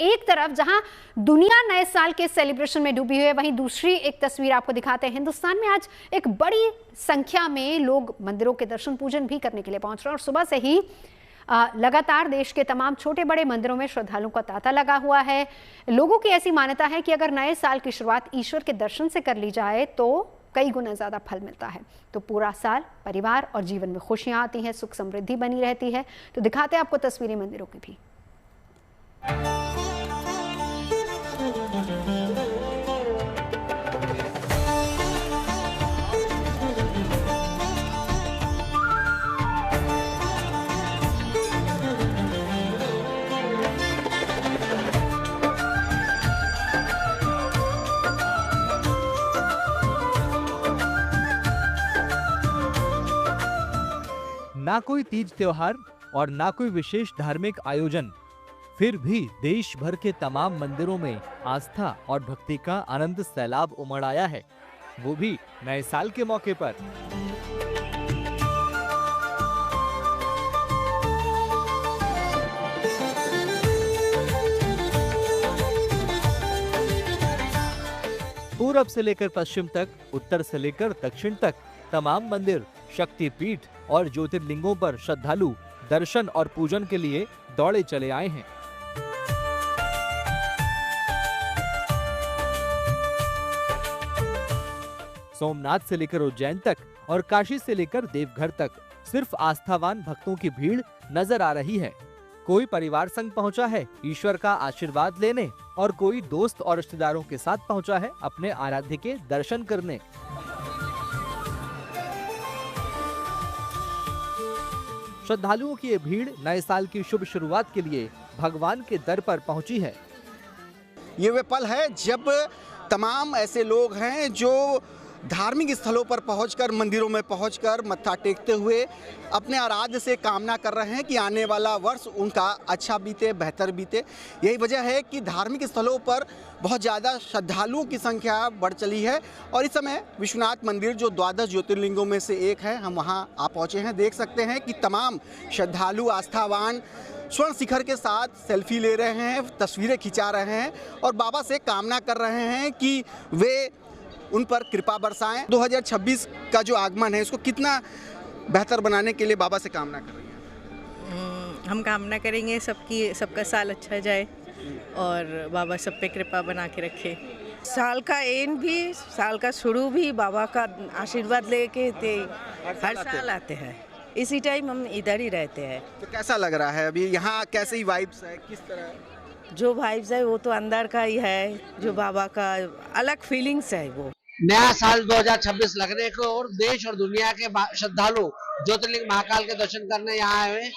एक तरफ जहां दुनिया नए साल के सेलिब्रेशन में डूबी हुई है, वहीं दूसरी एक तस्वीर आपको दिखाते हैं। हिंदुस्तान में आज एक बड़ी संख्या में लोग मंदिरों के दर्शन पूजन भी करने के लिए पहुंच रहे हैं और सुबह से ही लगातार देश के तमाम छोटे बड़े मंदिरों में श्रद्धालुओं का तांता लगा हुआ है। लोगों की ऐसी मान्यता है कि अगर नए साल की शुरुआत ईश्वर के दर्शन से कर ली जाए तो कई गुना ज्यादा फल मिलता है, तो पूरा साल परिवार और जीवन में खुशियां आती हैं, सुख समृद्धि बनी रहती है। तो दिखाते हैं आपको तस्वीरें मंदिरों की भी। ना कोई तीज त्योहार और ना कोई विशेष धार्मिक आयोजन, फिर भी देश भर के तमाम मंदिरों में आस्था और भक्ति का आनंद सैलाब उमड़ आया है, वो भी नए साल के मौके पर। पूरब से लेकर पश्चिम तक, उत्तर से लेकर दक्षिण तक तमाम मंदिर, शक्तिपीठ और ज्योतिर्लिंगों पर श्रद्धालु दर्शन और पूजन के लिए दौड़े चले आए हैं। सोमनाथ से लेकर उज्जैन तक और काशी से लेकर देवघर तक सिर्फ आस्थावान भक्तों की भीड़ नजर आ रही है। कोई परिवार संग पहुंचा है ईश्वर का आशीर्वाद लेने और कोई दोस्त और रिश्तेदारों के साथ पहुंचा है अपने आराध्य के दर्शन करने। श्रद्धालुओं की ये भीड़ नए साल की शुभ शुरुआत के लिए भगवान के दर पर पहुंची है। ये वे पल है जब तमाम ऐसे लोग हैं जो धार्मिक स्थलों पर पहुंचकर, मंदिरों में पहुंचकर मत्था टेकते हुए अपने आराध्य से कामना कर रहे हैं कि आने वाला वर्ष उनका अच्छा बीते, बेहतर बीते। यही वजह है कि धार्मिक स्थलों पर बहुत ज़्यादा श्रद्धालुओं की संख्या बढ़ चली है और इस समय विश्वनाथ मंदिर जो द्वादश ज्योतिर्लिंगों में से एक है, हम वहाँ आ पहुँचे हैं। देख सकते हैं कि तमाम श्रद्धालु आस्थावान स्वर्ण शिखर के साथ सेल्फी ले रहे हैं, तस्वीरें खिंचा रहे हैं और बाबा से कामना कर रहे हैं कि वे उन पर कृपा बरसाएं। 2026 का जो आगमन है उसको कितना बेहतर बनाने के लिए बाबा से कामना कर रही हैं? हम कामना करेंगे सबका साल अच्छा जाए और बाबा सब पे कृपा बना के रखे। साल का एंड भी, साल का शुरू भी बाबा का आशीर्वाद लेके हर साल आते हैं। इसी टाइम हम इधर ही रहते हैं। तो कैसा लग रहा है अभी यहाँ, कैसी वाइब्स है, किस तरह? जो वाइब्स है वो तो अंदर का ही है, जो बाबा का अलग फीलिंग्स है। वो नया साल 2026 लगने को और देश और दुनिया के श्रद्धालु ज्योतिर्लिंग महाकाल के दर्शन करने यहाँ आए हैं।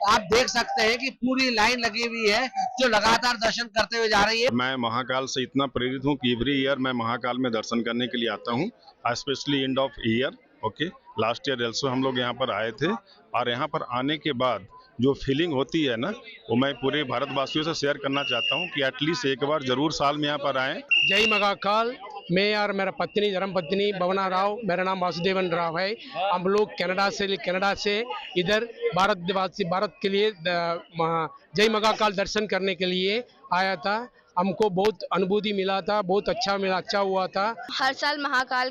आप देख सकते हैं कि पूरी लाइन लगी हुई है जो लगातार दर्शन करते हुए जा रही है। मैं महाकाल से इतना प्रेरित हूँ कि एवरी ईयर मैं महाकाल में दर्शन करने के लिए आता हूँ, specially end of year. Okay, last year also हम लोग यहाँ पर आए थे और यहाँ पर आने के बाद जो फीलिंग होती है ना, वो मैं पूरे भारतवासियों से शेयर करना चाहता हूँ कि एटलीस्ट एक बार जरूर साल में यहाँ पर आएं। जय महाकाल। मैं और मेरा पत्नी, धर्म पत्नी भवना राव, मेरा नाम वासुदेवन राव है। हम लोग कनाडा से इधर भारत के लिए जय महाकाल दर्शन करने के लिए आया था। हमको बहुत अनुभूति मिला था, बहुत अच्छा हुआ था। हर साल महाकाल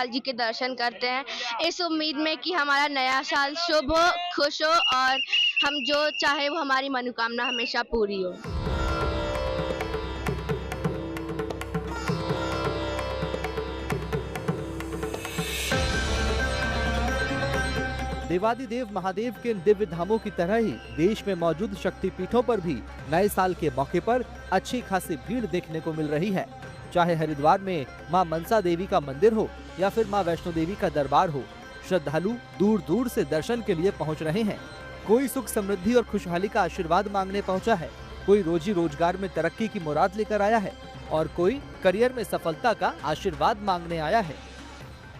जी के दर्शन करते हैं इस उम्मीद में कि हमारा नया साल शुभ हो, खुश हो और हम जो चाहे वो हमारी मनोकामना हमेशा पूरी हो। देवादिदेव महादेव के दिव्य धामों की तरह ही देश में मौजूद शक्तिपीठों पर भी नए साल के मौके पर अच्छी खासी भीड़ देखने को मिल रही है। चाहे हरिद्वार में मां मनसा देवी का मंदिर हो या फिर मां वैष्णो देवी का दरबार हो, श्रद्धालु दूर दूर से दर्शन के लिए पहुंच रहे हैं। कोई सुख समृद्धि और खुशहाली का आशीर्वाद मांगने पहुंचा है, कोई रोजी रोजगार में तरक्की की मुराद लेकर आया है और कोई करियर में सफलता का आशीर्वाद मांगने आया है।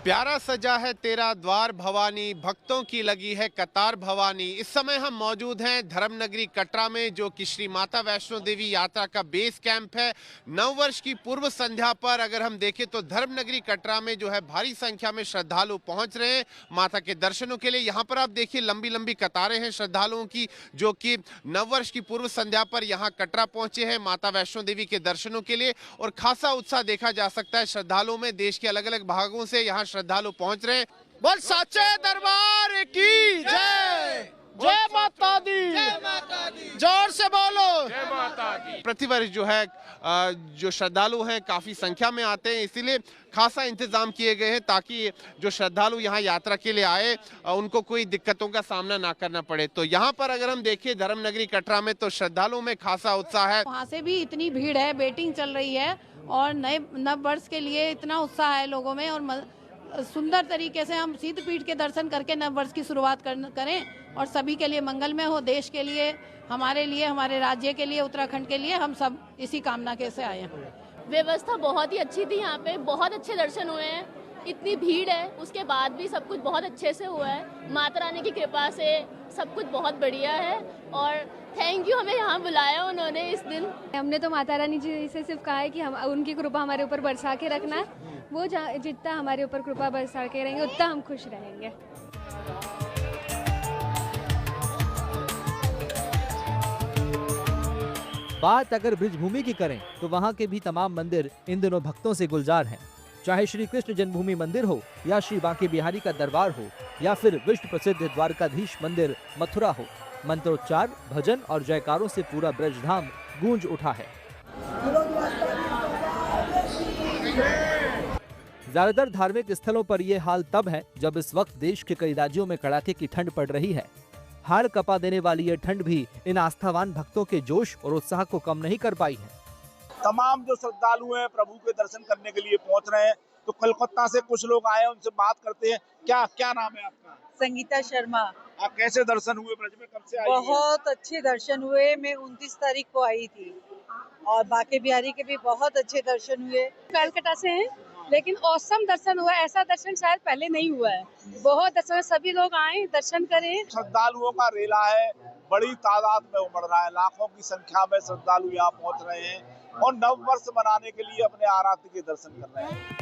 प्यारा सजा है तेरा द्वार भवानी, भक्तों की लगी है कतार भवानी। इस समय हम मौजूद हैं धर्मनगरी कटरा में, जो कि श्री माता वैष्णो देवी यात्रा का बेस कैंप है। नववर्ष की पूर्व संध्या पर अगर हम देखें तो धर्मनगरी कटरा में जो है भारी संख्या में श्रद्धालु पहुंच रहे हैं माता के दर्शनों के लिए। यहाँ पर आप देखिए लंबी लंबी कतारें हैं श्रद्धालुओं की, जो कि नववर्ष की पूर्व संध्या पर यहाँ कटरा पहुंचे हैं माता वैष्णो देवी के दर्शनों के लिए। और खासा उत्साह देखा जा सकता है श्रद्धालुओं में। देश के अलग अलग भागों से यहाँ श्रद्धालु पहुंच रहे हैं। बोल साचे दरबार की जय, जय माता दी, जोर से बोलो जय माता दी। प्रतिवर्ष जो है जो श्रद्धालु हैं काफी संख्या में आते हैं, इसीलिए खासा इंतजाम किए गए हैं ताकि जो श्रद्धालु यहाँ यात्रा के लिए आए उनको कोई दिक्कतों का सामना ना करना पड़े। तो यहाँ पर अगर हम देखें धर्मनगरी कटरा में तो श्रद्धालुओं में खासा उत्साह है। वहाँ से भी इतनी भीड़ है, वेटिंग चल रही है और नए नव वर्ष के लिए इतना उत्साह है लोगों में। और सुंदर तरीके से हम सिद्धपीठ के दर्शन करके नव वर्ष की शुरुआत करें और सभी के लिए मंगलमय हो। देश के लिए, हमारे लिए, हमारे राज्य के लिए, उत्तराखंड के लिए, हम सब इसी कामना के से आए हैं। व्यवस्था बहुत ही अच्छी थी, यहाँ पे बहुत अच्छे दर्शन हुए हैं। इतनी भीड़ है उसके बाद भी सब कुछ बहुत अच्छे से हुआ है। माता रानी की कृपा से सब कुछ बहुत बढ़िया है और थैंक यू, हमें यहाँ बुलाया उन्होंने इस दिन। हमने तो माता रानी जी से सिर्फ कहा है कि हम उनकी कृपा हमारे ऊपर बरसा के रखना है। वो जितना हमारे ऊपर कृपा बरसा के रहेंगे उतना हम खुश रहेंगे। बात अगर ब्रिजभूमि की करें तो वहाँ के भी तमाम मंदिर इन दिनों भक्तों से गुलजार हैं। चाहे श्री कृष्ण जन्मभूमि मंदिर हो या श्री बांके बिहारी का दरबार हो या फिर विश्व प्रसिद्ध द्वारकाधीश मंदिर मथुरा हो, मंत्रोच्चार, भजन और जयकारों से पूरा ब्रजधाम गूंज उठा है। ज्यादातर धार्मिक स्थलों पर ये हाल तब है जब इस वक्त देश के कई राज्यों में कड़ाके की ठंड पड़ रही है। हाड़ कपा देने वाली ये ठंड भी इन आस्थावान भक्तों के जोश और उत्साह को कम नहीं कर पाई है। तमाम जो श्रद्धालु हैं प्रभु के दर्शन करने के लिए पहुंच रहे हैं। तो कोलकाता से कुछ लोग आए, उनसे बात करते हैं। क्या नाम है आपका? संगीता शर्मा। आप कैसे दर्शन हुए ब्रज में, कब से आई? बहुत अच्छे दर्शन हुए। मैं 29 तारीख को आई थी और बांके बिहारी के भी बहुत अच्छे दर्शन हुए। कलकत्ता से हैं लेकिन औसम दर्शन हुआ, ऐसा दर्शन शायद पहले नहीं हुआ है। बहुत दर्शन, सभी लोग आए दर्शन करें। श्रद्धालुओं का रेला है, बड़ी तादाद में उमड़ रहा है। लाखों की संख्या में श्रद्धालु यहाँ पहुँच रहे हैं और नव वर्ष मनाने के लिए अपने आराध्य के दर्शन कर रहे हैं।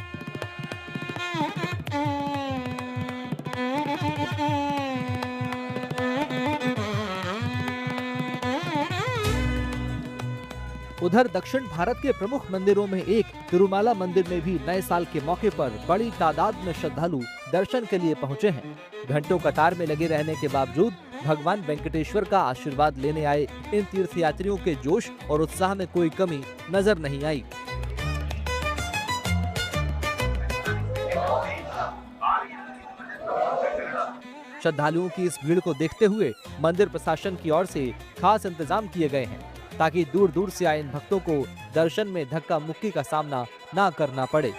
उधर दक्षिण भारत के प्रमुख मंदिरों में एक तिरुमाला मंदिर में भी नए साल के मौके पर बड़ी तादाद में श्रद्धालु दर्शन के लिए पहुंचे हैं। घंटों कतार में लगे रहने के बावजूद भगवान वेंकटेश्वर का आशीर्वाद लेने आए इन तीर्थयात्रियों के जोश और उत्साह में कोई कमी नजर नहीं आई। श्रद्धालुओं की इस भीड़ को देखते हुए मंदिर प्रशासन की ओर से खास इंतजाम किए गए हैं ताकि दूर दूर से आए इन भक्तों को दर्शन में धक्का मुक्की का सामना ना करना पड़े।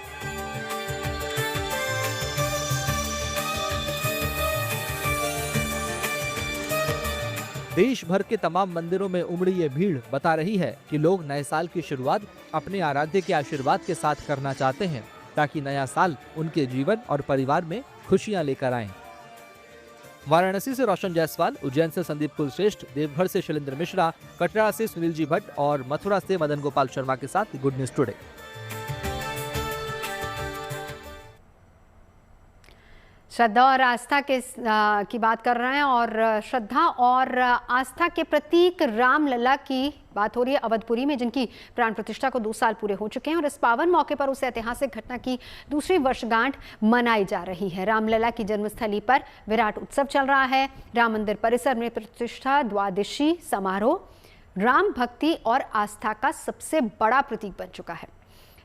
देश भर के तमाम मंदिरों में उमड़ी ये भीड़ बता रही है कि लोग नए साल की शुरुआत अपने आराध्य के आशीर्वाद के साथ करना चाहते हैं ताकि नया साल उनके जीवन और परिवार में खुशियां लेकर आए। वाराणसी से रोशन जायसवाल, उज्जैन से संदीप कुलश्रेष्ठ, देवघर से शैलेंद्र मिश्रा, कटरा से सुनील जी भट्ट और मथुरा से मदन गोपाल शर्मा के साथ गुड न्यूज टुडे। श्रद्धा और आस्था की बात कर रहे हैं और श्रद्धा और आस्था के प्रतीक रामलला की बात हो रही है अवधपुरी में, जिनकी प्राण प्रतिष्ठा को 2 साल पूरे हो चुके हैं और इस पावन मौके पर उस ऐतिहासिक घटना की दूसरी वर्षगांठ मनाई जा रही है। रामलला की जन्मस्थली पर विराट उत्सव चल रहा है। राम मंदिर परिसर में प्रतिष्ठा द्वादशी समारोह राम भक्ति और आस्था का सबसे बड़ा प्रतीक बन चुका है।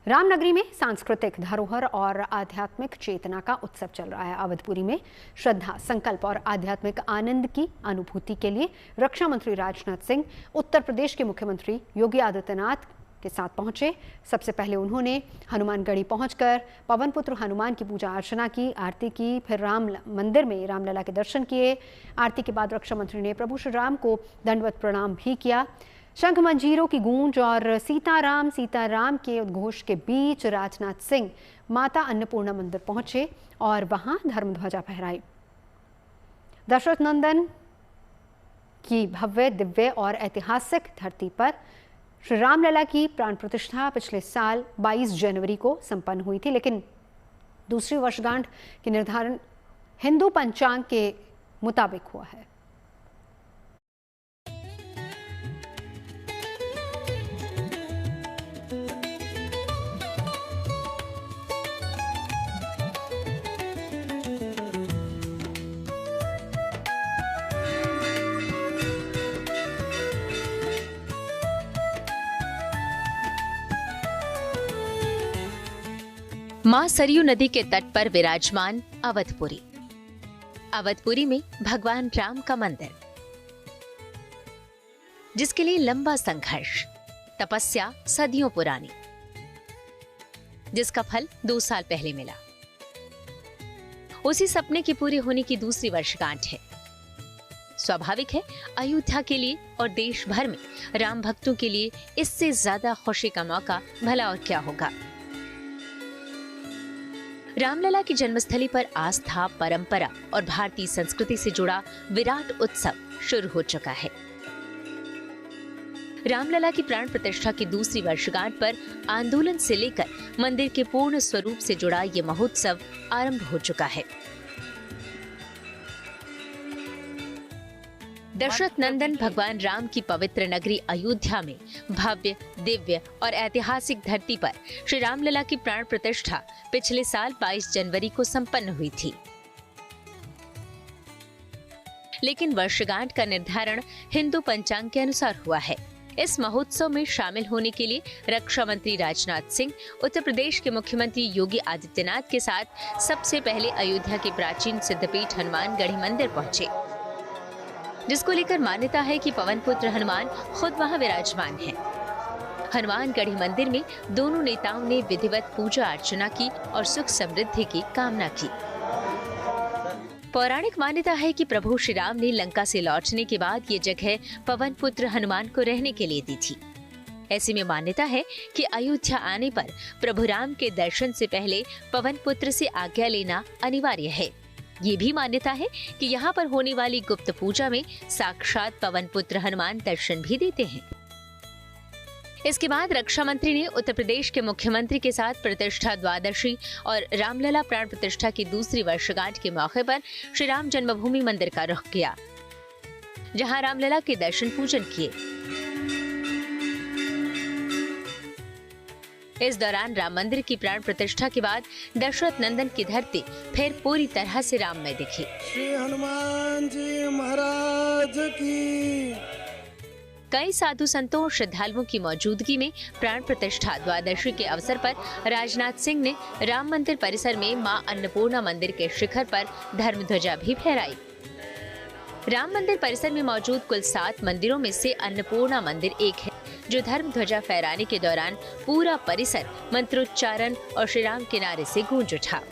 रामनगरी में सांस्कृतिक धरोहर और आध्यात्मिक चेतना का उत्सव चल रहा है। अवधपुरी में श्रद्धा, संकल्प और आध्यात्मिक आनंद की अनुभूति के लिए रक्षा मंत्री राजनाथ सिंह उत्तर प्रदेश के मुख्यमंत्री योगी आदित्यनाथ के साथ पहुंचे। सबसे पहले उन्होंने हनुमानगढ़ी पहुंचकर पवन पुत्र हनुमान की पूजा अर्चना की, आरती की, फिर राम मंदिर में रामलला के दर्शन किए। आरती के बाद रक्षा मंत्री ने प्रभु श्री राम को दंडवत प्रणाम भी किया। शंख मंजीरों की गूंज और सीताराम सीताराम के उद्घोष के बीच राजनाथ सिंह माता अन्नपूर्णा मंदिर पहुंचे और वहां धर्मध्वजा फहराई। दशरथ नंदन की भव्य, दिव्य और ऐतिहासिक धरती पर श्री रामलला की प्राण प्रतिष्ठा पिछले साल 22 जनवरी को संपन्न हुई थी, लेकिन दूसरी वर्षगांठ के निर्धारण हिंदू पंचांग के मुताबिक हुआ है। मां सरयू नदी के तट पर विराजमान अवधपुरी। अवधपुरी में भगवान राम का मंदिर, जिसके लिए लंबा संघर्ष, तपस्या सदियों पुरानी, जिसका फल 2 साल पहले मिला। उसी सपने के पूरे होने की दूसरी वर्षगांठ है। स्वाभाविक है, अयोध्या के लिए और देश भर में राम भक्तों के लिए इससे ज्यादा खुशी का मौका भला और क्या होगा। रामलला की जन्मस्थली पर आस्था, परंपरा और भारतीय संस्कृति से जुड़ा विराट उत्सव शुरू हो चुका है। रामलला की प्राण प्रतिष्ठा की दूसरी वर्षगांठ पर आंदोलन से लेकर मंदिर के पूर्ण स्वरूप से जुड़ा ये महोत्सव आरंभ हो चुका है। दशरथ नंदन भगवान राम की पवित्र नगरी अयोध्या में भव्य, दिव्य और ऐतिहासिक धरती पर श्री रामलला की प्राण प्रतिष्ठा पिछले साल 22 जनवरी को संपन्न हुई थी। लेकिन वर्षगांठ का निर्धारण हिंदू पंचांग के अनुसार हुआ है। इस महोत्सव में शामिल होने के लिए रक्षा मंत्री राजनाथ सिंह उत्तर प्रदेश के मुख्यमंत्री योगी आदित्यनाथ के साथ सबसे पहले अयोध्या के प्राचीन सिद्धपीठ हनुमानगढ़ी मंदिर पहुंचे, जिसको लेकर मान्यता है कि पवन पुत्र हनुमान खुद वहां विराजमान हैं। हनुमानगढ़ी मंदिर में दोनों नेताओं ने विधिवत पूजा अर्चना की और सुख समृद्धि की कामना की। पौराणिक मान्यता है कि प्रभु श्री राम ने लंका से लौटने के बाद ये जगह पवन पुत्र हनुमान को रहने के लिए दी थी। ऐसे में मान्यता है कि अयोध्या आने पर प्रभु राम के दर्शन से पहले पवन पुत्र से आज्ञा लेना अनिवार्य है। ये भी मान्यता है कि यहाँ पर होने वाली गुप्त पूजा में साक्षात पवन पुत्र हनुमान दर्शन भी देते हैं। इसके बाद रक्षा मंत्री ने उत्तर प्रदेश के मुख्यमंत्री के साथ प्रतिष्ठा द्वादशी और रामलला प्राण प्रतिष्ठा की दूसरी वर्षगांठ के मौके पर श्री राम जन्मभूमि मंदिर का रुख किया, जहां रामलला के दर्शन पूजन किए। इस दौरान राम मंदिर की प्राण प्रतिष्ठा के बाद दशरथ नंदन की धरती फिर पूरी तरह से राममय दिखी। श्री हनुमान जी महाराज की। कई साधु संतों और श्रद्धालुओं की मौजूदगी में प्राण प्रतिष्ठा द्वादशी के अवसर पर राजनाथ सिंह ने राम मंदिर परिसर में मां अन्नपूर्णा मंदिर के शिखर पर धर्मध्वजा भी फहराई। राम मंदिर परिसर में मौजूद कुल 7 मंदिरों में से अन्नपूर्णा मंदिर एक है, जो धर्म ध्वजा फहराने के दौरान पूरा परिसर मंत्रोच्चारण और श्री राम के नारे से गूंज उठा।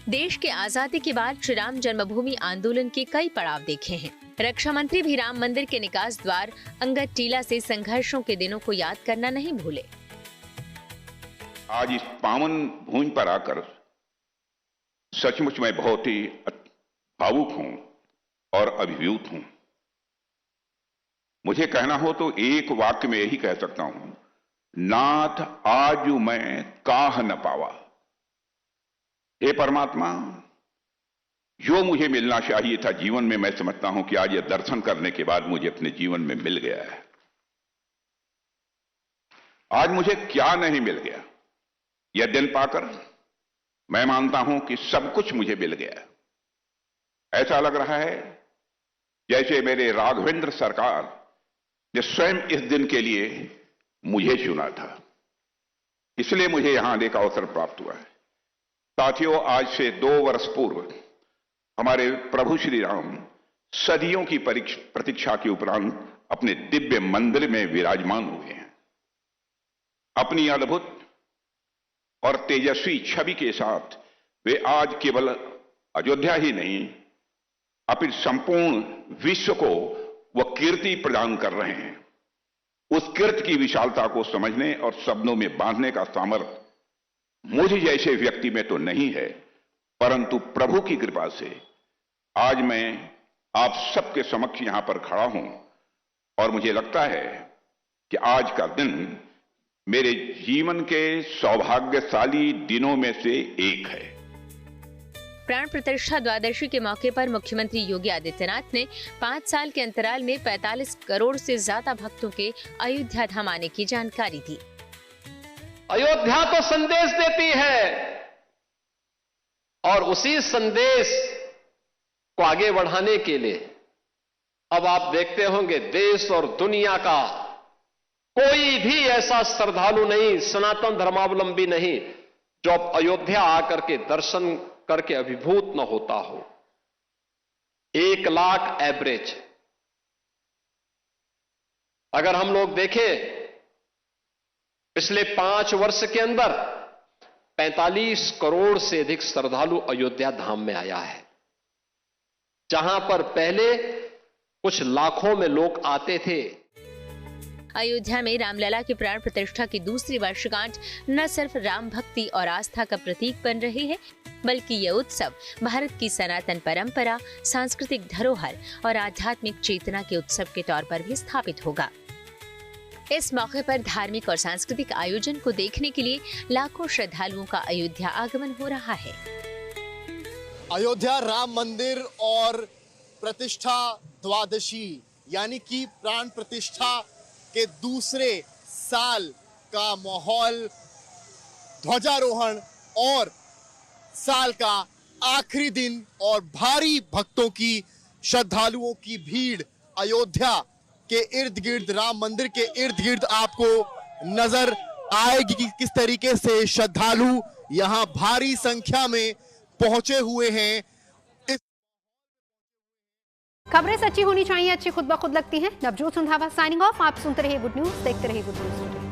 देश के आजादी के बाद श्री राम जन्मभूमि आंदोलन के कई पड़ाव देखे हैं। रक्षा मंत्री भी राम मंदिर के निकास द्वार अंगद टीला से संघर्षों के दिनों को याद करना नहीं भूले। आज इस पावन भूमि पर आकर सचमुच मैं बहुत ही भावुक हूं और अभिभूत हूं। मुझे कहना हो तो एक वाक्य में यही कह सकता हूं, नाथ आजू मैं काह न पावा। हे परमात्मा, जो मुझे मिलना चाहिए था जीवन में, मैं समझता हूं कि आज यह दर्शन करने के बाद मुझे अपने जीवन में मिल गया है। आज मुझे क्या नहीं मिल गया, यह दिन पाकर मैं मानता हूं कि सब कुछ मुझे मिल गया। ऐसा लग रहा है जैसे मेरे राघवेंद्र सरकार ने स्वयं इस दिन के लिए मुझे चुना था, इसलिए मुझे यहां आने का अवसर प्राप्त हुआ है। साथियों, आज से 2 वर्ष पूर्व हमारे प्रभु श्री राम सदियों की प्रतीक्षा के उपरांत अपने दिव्य मंदिर में विराजमान हुए हैं। अपनी अद्भुत और तेजस्वी छवि के साथ वे आज केवल अयोध्या ही नहीं अपितु संपूर्ण विश्व को वह कीर्ति प्रदान कर रहे हैं। उस कीर्ति की विशालता को समझने और शब्दों में बांधने का सामर्थ्य मुझे जैसे व्यक्ति में तो नहीं है, परंतु प्रभु की कृपा से आज मैं आप सबके समक्ष यहां पर खड़ा हूं और मुझे लगता है कि आज का दिन मेरे जीवन के सौभाग्यशाली दिनों में से एक है। प्राण प्रतिष्ठा द्वादशी के मौके पर मुख्यमंत्री योगी आदित्यनाथ ने 5 साल के अंतराल में 45 करोड़ से ज्यादा भक्तों के अयोध्या धाम आने की जानकारी दी। अयोध्या तो संदेश देती है और उसी संदेश को आगे बढ़ाने के लिए अब आप देखते होंगे देश और दुनिया का कोई भी ऐसा श्रद्धालु नहीं, सनातन धर्मावलंबी नहीं, जो अब अयोध्या आकर के दर्शन करके अभिभूत न होता हो। 1 लाख एवरेज अगर हम लोग देखें पिछले 5 वर्ष के अंदर 45 करोड़ से अधिक श्रद्धालु अयोध्या धाम में आया है, जहां पर पहले कुछ लाखों में लोग आते थे। अयोध्या में रामलला की प्राण प्रतिष्ठा की दूसरी वर्षगांठ न सिर्फ राम भक्ति और आस्था का प्रतीक बन रही है, बल्कि यह उत्सव भारत की सनातन परंपरा, सांस्कृतिक धरोहर और आध्यात्मिक चेतना के उत्सव के तौर पर भी स्थापित होगा। इस मौके पर धार्मिक और सांस्कृतिक आयोजन को देखने के लिए लाखों श्रद्धालुओं का अयोध्या आगमन हो रहा है। अयोध्या राम मंदिर और प्रतिष्ठा द्वादशी यानी कि प्राण प्रतिष्ठा के दूसरे साल का माहौल, ध्वजारोहण और साल का आखिरी दिन और भारी भक्तों की, श्रद्धालुओं की भीड़ अयोध्या के इर्द गिर्द, राम मंदिर के इर्द गिर्द आपको नजर आएगी कि किस तरीके से श्रद्धालु यहां भारी संख्या में पहुंचे हुए हैं। खबरें सच्ची होनी चाहिए, अच्छी खुद ब खुद लगती हैं। Navjot Sundhawa signing off. आप सुनते रहिए गुड न्यूज, देखते रहिए गुड न्यूज।